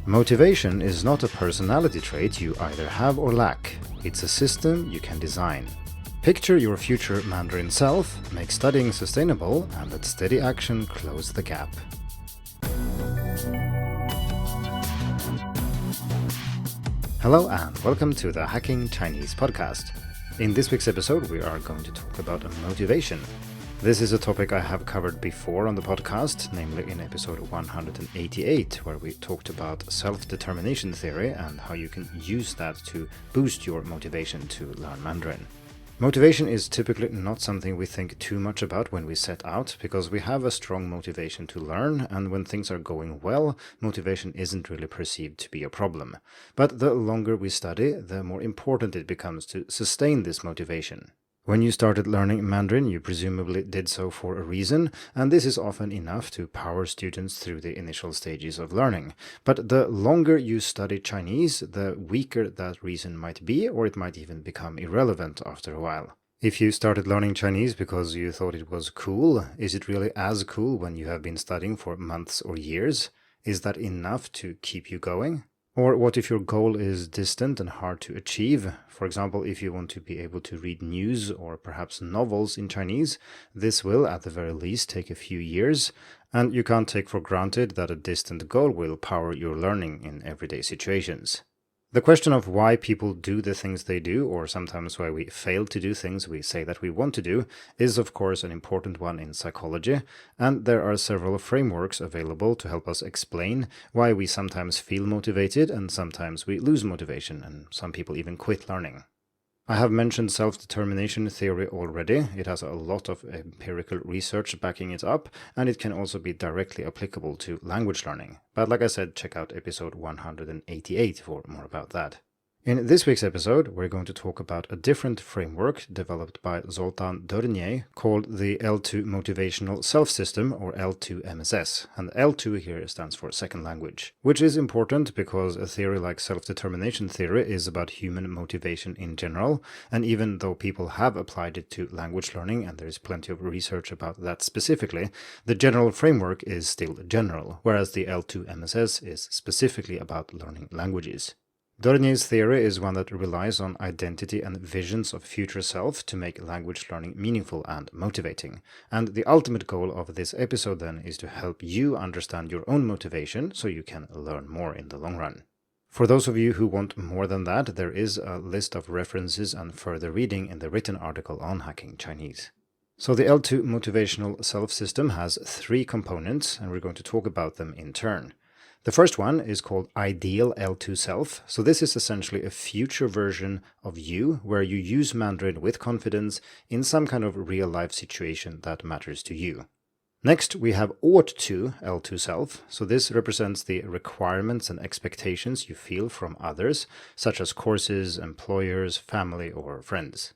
Motivation is not a personality trait you either have or lack. It's a system you can design. Picture your future Mandarin self, make studying sustainable, and let steady action close the gap. Hello and welcome to the Hacking Chinese podcast. In this week's episode, we are going to talk about motivation. This is a topic I have covered before on the podcast, namely in episode 188, where we talked about self-determination theory and how you can use that to boost your motivation to learn Mandarin. Motivation is typically not something we think too much about when we set out, because we have a strong motivation to learn, and when things are going well, motivation isn't really perceived to be a problem. But the longer we study, the more important it becomes to sustain this motivation. When you started learning Mandarin, you presumably did so for a reason, and this is often enough to power students through the initial stages of learning. But the longer you study Chinese, the weaker that reason might be, or it might even become irrelevant after a while. If you started learning Chinese because you thought it was cool, is it really as cool when you have been studying for months or years? Is that enough to keep you going? Or what if your goal is distant and hard to achieve? For example, if you want to be able to read news or perhaps novels in Chinese, this will, at the very least, take a few years, and you can't take for granted that a distant goal will power your learning in everyday situations. The question of why people do the things they do, or sometimes why we fail to do things we say that we want to do, is of course an important one in psychology, and there are several frameworks available to help us explain why we sometimes feel motivated and sometimes we lose motivation, and some people even quit learning. I have mentioned self-determination theory already. It has a lot of empirical research backing it up, and it can also be directly applicable to language learning. But like I said, check out episode 188 for more about that. In this week's episode, we're going to talk about a different framework developed by Zoltan Dernier called the L2 Motivational Self-System, or L2-MSS, and L2 here stands for second language, which is important because a theory like self-determination theory is about human motivation in general, and even though people have applied it to language learning, and there is plenty of research about that specifically, the general framework is still general, whereas the L2-MSS is specifically about learning languages. Dornier's theory is one that relies on identity and visions of future self to make language learning meaningful and motivating. And the ultimate goal of this episode then is to help you understand your own motivation so you can learn more in the long run. For those of you who want more than that, there is a list of references and further reading in the written article on Hacking Chinese. So the L2 Motivational Self-System has 3 components, and we're going to talk about them in turn. The first one is called Ideal L2 Self. So this is essentially a future version of you where you use Mandarin with confidence in some kind of real-life situation that matters to you. Next, we have Ought to L2 Self. So this represents the requirements and expectations you feel from others, such as courses, employers, family, or friends.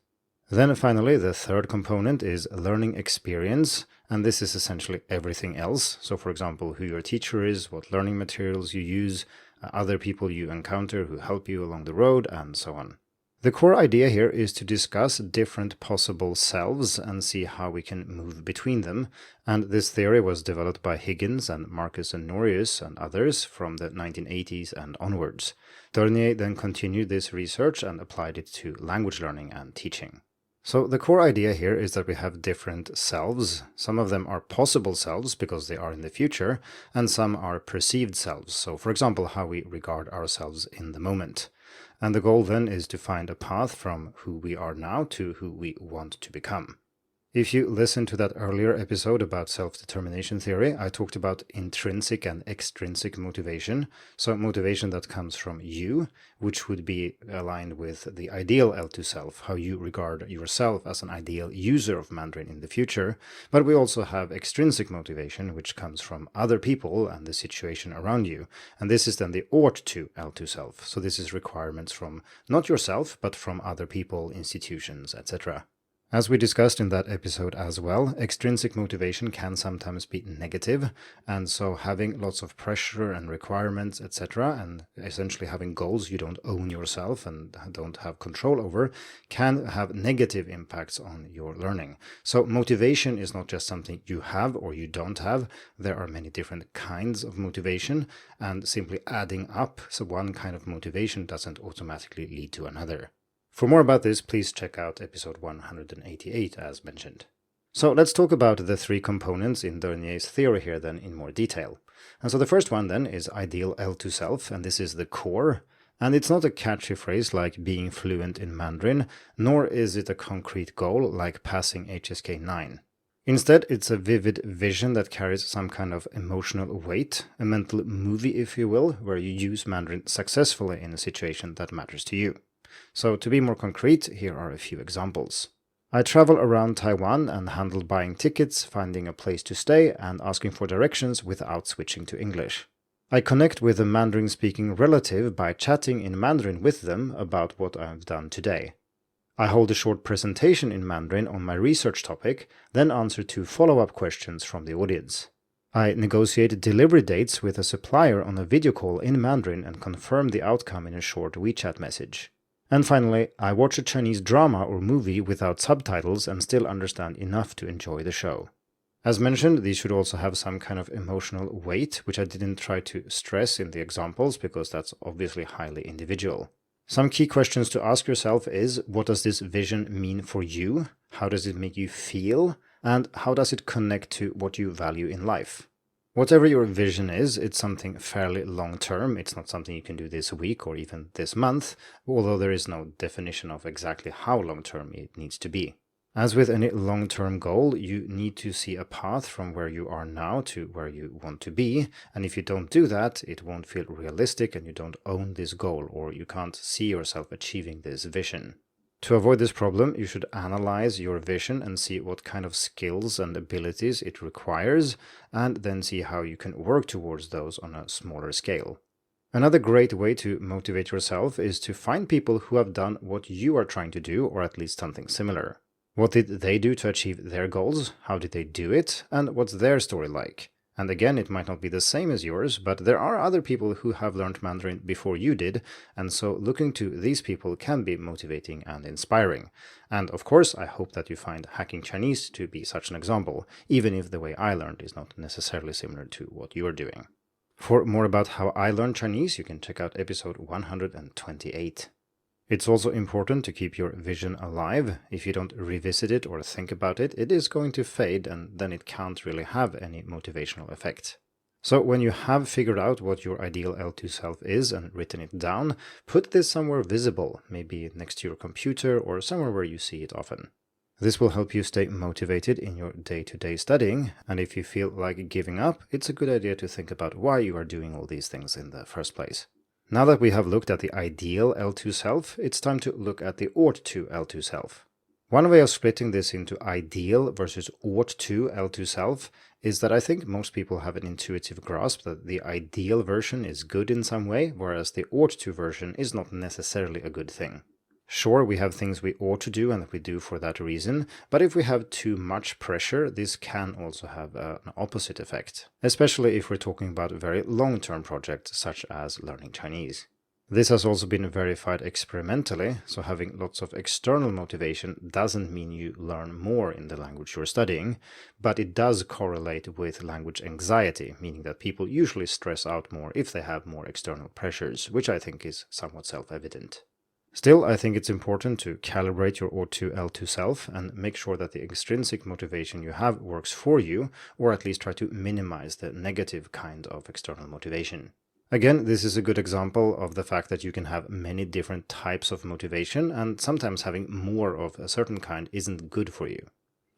Then finally, the third component is learning experience, and this is essentially everything else. So for example, who your teacher is, what learning materials you use, other people you encounter who help you along the road, and so on. The core idea here is to discuss different possible selves and see how we can move between them, and this theory was developed by Higgins and Marcus Honorius and others from the 1980s and onwards. Dernier then continued this research and applied it to language learning and teaching. So the core idea here is that we have different selves. Some of them are possible selves because they are in the future, and some are perceived selves. So for example, how we regard ourselves in the moment. And the goal then is to find a path from who we are now to who we want to become. If you listen to that earlier episode about self-determination theory, I talked about intrinsic and extrinsic motivation. So motivation that comes from you, which would be aligned with the ideal L2 self, how you regard yourself as an ideal user of Mandarin in the future. But we also have extrinsic motivation, which comes from other people and the situation around you. And this is then the ought to L2 self. So this is requirements from not yourself, but from other people, institutions, etc. As we discussed in that episode as well, extrinsic motivation can sometimes be negative, and so having lots of pressure and requirements, etc., and essentially having goals you don't own yourself and don't have control over, can have negative impacts on your learning. So motivation is not just something you have or you don't have. There are many different kinds of motivation, and simply adding up so one kind of motivation doesn't automatically lead to another. For more about this, please check out episode 188 as mentioned. So let's talk about the three components in Dernier's theory here then in more detail. And so the first one then is ideal L2 self, and this is the core. And it's not a catchy phrase like being fluent in Mandarin, nor is it a concrete goal like passing HSK 9. Instead, it's a vivid vision that carries some kind of emotional weight, a mental movie if you will, where you use Mandarin successfully in a situation that matters to you. So to be more concrete, here are a few examples. I travel around Taiwan and handle buying tickets, finding a place to stay, and asking for directions without switching to English. I connect with a Mandarin-speaking relative by chatting in Mandarin with them about what I've done today. I hold a short presentation in Mandarin on my research topic, then answer 2 follow-up questions from the audience. I negotiate delivery dates with a supplier on a video call in Mandarin and confirm the outcome in a short WeChat message. And finally, I watch a Chinese drama or movie without subtitles and still understand enough to enjoy the show. As mentioned, these should also have some kind of emotional weight, which I didn't try to stress in the examples because that's obviously highly individual. Some key questions to ask yourself is, what does this vision mean for you? How does it make you feel? And how does it connect to what you value in life? Whatever your vision is, it's something fairly long-term. It's not something you can do this week or even this month, although there is no definition of exactly how long-term it needs to be. As with any long-term goal, you need to see a path from where you are now to where you want to be, and if you don't do that, it won't feel realistic and you don't own this goal, or you can't see yourself achieving this vision. To avoid this problem, you should analyze your vision and see what kind of skills and abilities it requires, and then see how you can work towards those on a smaller scale. Another great way to motivate yourself is to find people who have done what you are trying to do, or at least something similar. What did they do to achieve their goals? How did they do it? And what's their story like? And again, it might not be the same as yours, but there are other people who have learned Mandarin before you did, and so looking to these people can be motivating and inspiring. And of course, I hope that you find Hacking Chinese to be such an example, even if the way I learned is not necessarily similar to what you're doing. For more about how I learned Chinese, you can check out episode 128. It's also important to keep your vision alive. If you don't revisit it or think about it, it is going to fade and then it can't really have any motivational effect. So when you have figured out what your ideal L2 self is and written it down, put this somewhere visible, maybe next to your computer or somewhere where you see it often. This will help you stay motivated in your day-to-day studying, and if you feel like giving up, it's a good idea to think about why you are doing all these things in the first place. Now that we have looked at the ideal L2 self, it's time to look at the ought to L2 self. One way of splitting this into ideal versus ought to L2 self is that I think most people have an intuitive grasp that the ideal version is good in some way, whereas the ought to version is not necessarily a good thing. Sure, we have things we ought to do and that we do for that reason, but if we have too much pressure, this can also have an opposite effect, especially if we're talking about very long-term projects such as learning Chinese. This has also been verified experimentally, so having lots of external motivation doesn't mean you learn more in the language you're studying, but it does correlate with language anxiety, meaning that people usually stress out more if they have more external pressures, which I think is somewhat self-evident. Still, I think it's important to calibrate your ought to L2 self and make sure that the extrinsic motivation you have works for you, or at least try to minimize the negative kind of external motivation. Again, this is a good example of the fact that you can have many different types of motivation, and sometimes having more of a certain kind isn't good for you.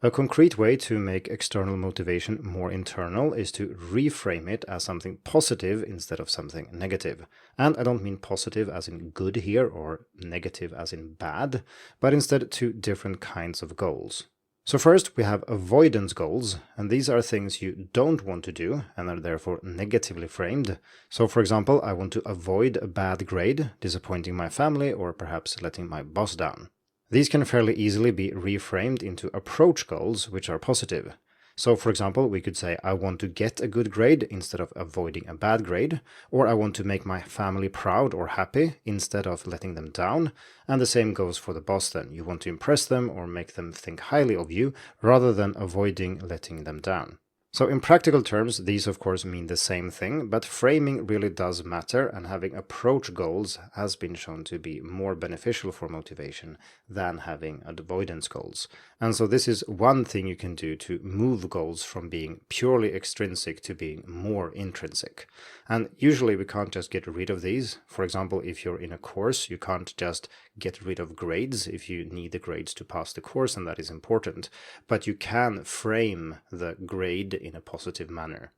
A concrete way to make external motivation more internal is to reframe it as something positive instead of something negative. And I don't mean positive as in good here or negative as in bad, but instead 2 different kinds of goals. So first we have avoidance goals, and these are things you don't want to do and are therefore negatively framed. So for example, I want to avoid a bad grade, disappointing my family, or perhaps letting my boss down. These can fairly easily be reframed into approach goals, which are positive. So, for example, we could say, I want to get a good grade instead of avoiding a bad grade, or I want to make my family proud or happy instead of letting them down. And the same goes for the boss then. You want to impress them or make them think highly of you rather than avoiding letting them down. So in practical terms, these of course mean the same thing, but framing really does matter, and having approach goals has been shown to be more beneficial for motivation than having avoidance goals. And so this is one thing you can do to move goals from being purely extrinsic to being more intrinsic. And usually we can't just get rid of these. For example, if you're in a course, you can't just get rid of grades if you need the grades to pass the course, and that is important. But you can frame the grade in a positive manner.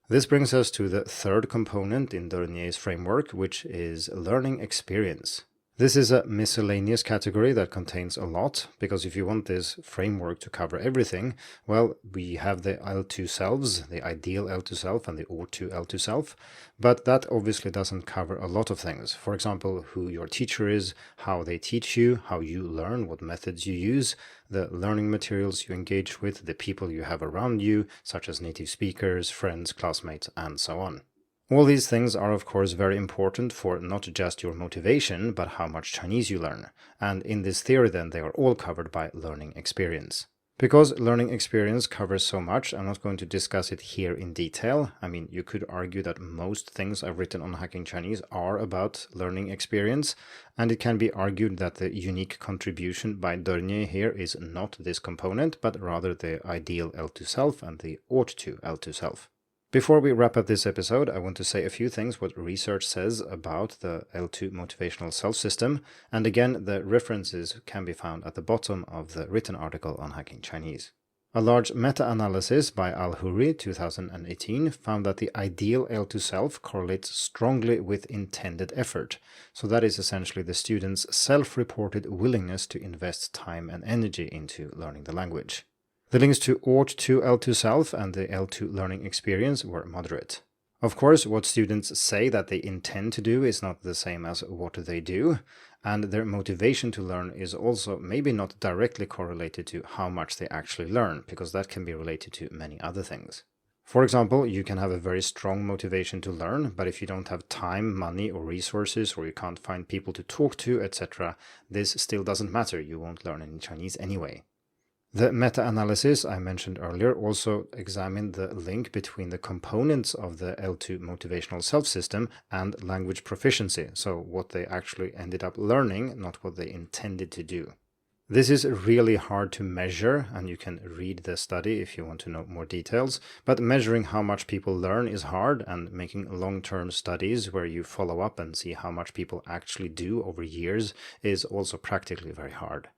This brings us to the third component in Dornier's framework, which is learning experience. This is a miscellaneous category that contains a lot, because if you want this framework to cover everything, well, we have the L2 selves, the ideal L2 self and the O2 L2 self, but that obviously doesn't cover a lot of things. For example, who your teacher is, how they teach you, how you learn, what methods you use, the learning materials you engage with, the people you have around you, such as native speakers, friends, classmates, and so on. All these things are of course very important for not just your motivation, but how much Chinese you learn. And in this theory then they are all covered by learning experience. Because learning experience covers so much, I'm not going to discuss it here in detail. I mean, you could argue that most things I've written on Hacking Chinese are about learning experience, and it can be argued that the unique contribution by Dornier here is not this component, but rather the ideal L2 self and the ought to L2 self. Before we wrap up this episode, I want to say a few things what research says about the L2 motivational self-system, and again, the references can be found at the bottom of the written article on Hacking Chinese. A large meta-analysis by Al-Huri 2018 found that the ideal L2 self correlates strongly with intended effort. So that is essentially the student's self-reported willingness to invest time and energy into learning the language. The links to ought to L2 self and the L2 learning experience were moderate. Of course, what students say that they intend to do is not the same as what they do, and their motivation to learn is also maybe not directly correlated to how much they actually learn, because that can be related to many other things. For example, you can have a very strong motivation to learn, but if you don't have time, money, or resources, or you can't find people to talk to, etc., this still doesn't matter. You won't learn any Chinese anyway. The meta-analysis I mentioned earlier also examined the link between the components of the L2 motivational self-system and language proficiency, so what they actually ended up learning, not what they intended to do. This is really hard to measure, and you can read the study if you want to know more details, but measuring how much people learn is hard, and making long-term studies where you follow up and see how much people actually do over years is also practically very hard.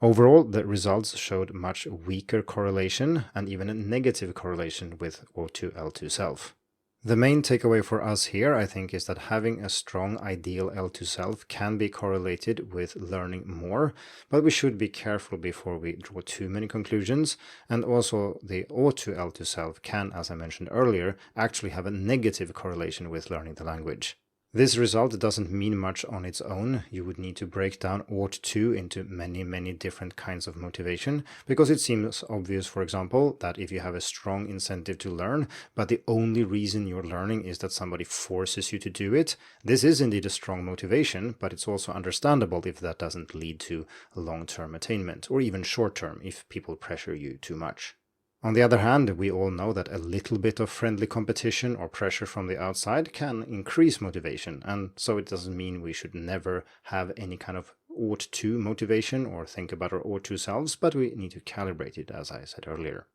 Overall, the results showed much weaker correlation and even a negative correlation with O2 L2 self. The main takeaway for us here, I think, is that having a strong ideal L2 self can be correlated with learning more, but we should be careful before we draw too many conclusions, and also the O2 L2 self can, as I mentioned earlier, actually have a negative correlation with learning the language. This result doesn't mean much on its own. You would need to break down ought to into many different kinds of motivation, because it seems obvious, for example, that if you have a strong incentive to learn, but the only reason you're learning is that somebody forces you to do it, this is indeed a strong motivation, but it's also understandable if that doesn't lead to long-term attainment, or even short-term if people pressure you too much. On the other hand, we all know that a little bit of friendly competition or pressure from the outside can increase motivation, and so it doesn't mean we should never have any kind of ought to motivation or think about our ought to selves, but we need to calibrate it, as I said earlier.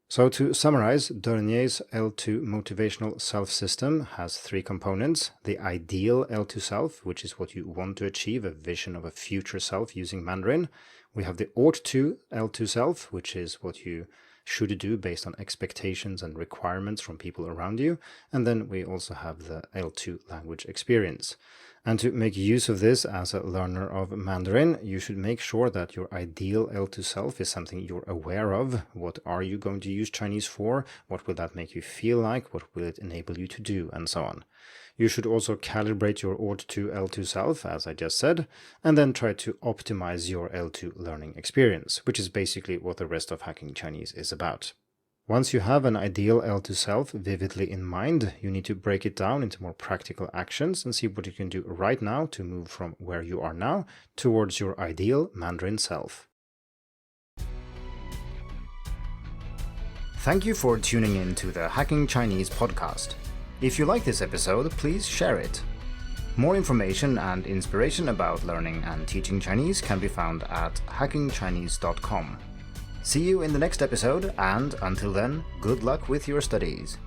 So to summarize, Dornier's L2 motivational self-system has three components: the ideal L2 self, which is what you want to achieve, a vision of a future self using Mandarin. We have the ought to L2 self, which is what you should do based on expectations and requirements from people around you. And then we also have the L2 language experience. And to make use of this as a learner of Mandarin, you should make sure that your ideal L2 self is something you're aware of. What are you going to use Chinese for? What will that make you feel like? What will it enable you to do? And so on. You should also calibrate your ought to L2 self, as I just said, and then try to optimize your L2 learning experience, which is basically what the rest of Hacking Chinese is about. Once you have an ideal L2 self vividly in mind, you need to break it down into more practical actions and see what you can do right now to move from where you are now towards your ideal Mandarin self. Thank you for tuning in to the Hacking Chinese podcast. If you like this episode, please share it. More information and inspiration about learning and teaching Chinese can be found at hackingchinese.com. See you in the next episode, and until then, good luck with your studies.